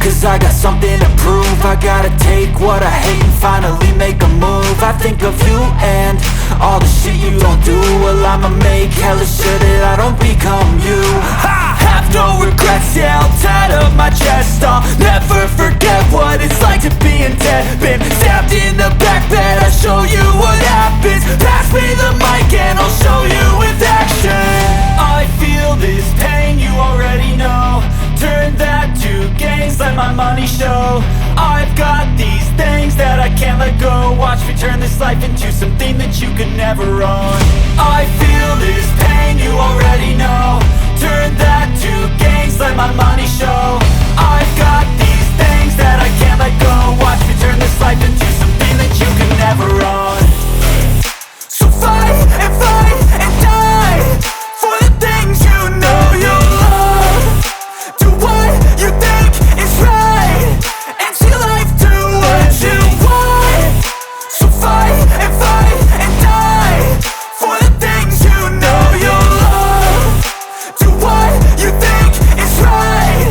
Cause I got something to prove. I gotta take what I hate and finally make a move. I think of you and all the shit you don't do. Well, I'ma make hella sure that I don't become you. I have no regrets, yeah, I'll tattle my chest. I'll never forget what it's like to be in debt. Been stabbed in the back bed, I'll show you what happens. Pass me the mic and I'll show you with action. I feel this pain, you already know. Turn that to gains, let my money show. I've got these things that I can't let go. Watch me turn this life into something that you could never own. I feel this pain, you already know. Turn that to gains, let my money show. I've got these things that I can't let go. Watch me turn this life into something that you could never own. So fight and die for the things you know you love. Do what you think is right and see life do what you want. So fight and die for the things you know you love. Do what you think is right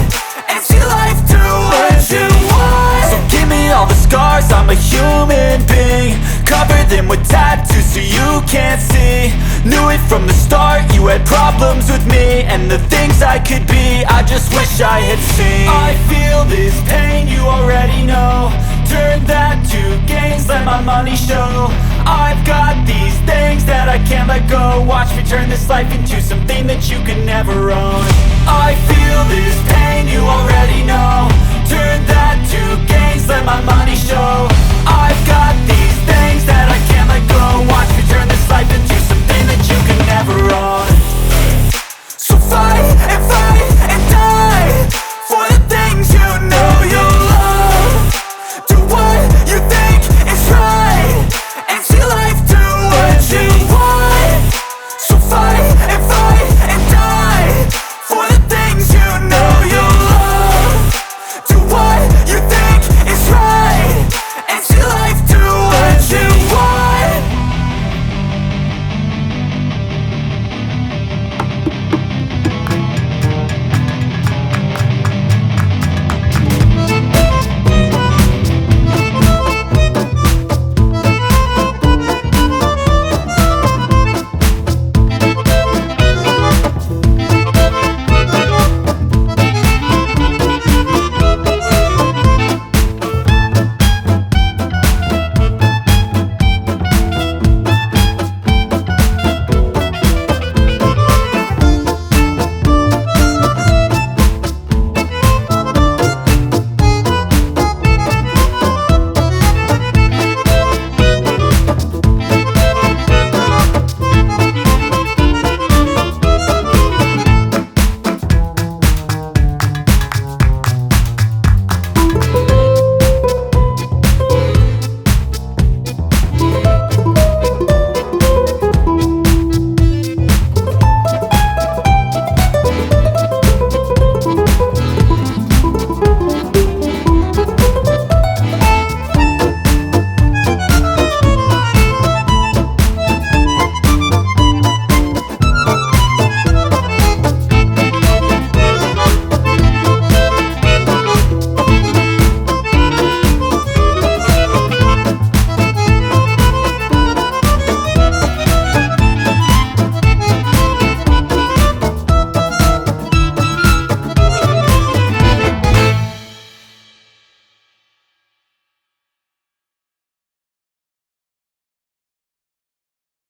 and see life do what you want. So give me all the scars, I'm a human being. Cover them with tattoos so you can't see. Knew it from the start, you had problems with me and the things I could be, I just wish I had seen. I feel this pain, you already know. Turn that to gains, let my money show. I've got these things that I can't let go. Watch me turn this life into something that you can never own. I feel this pain, you already know. Turn that to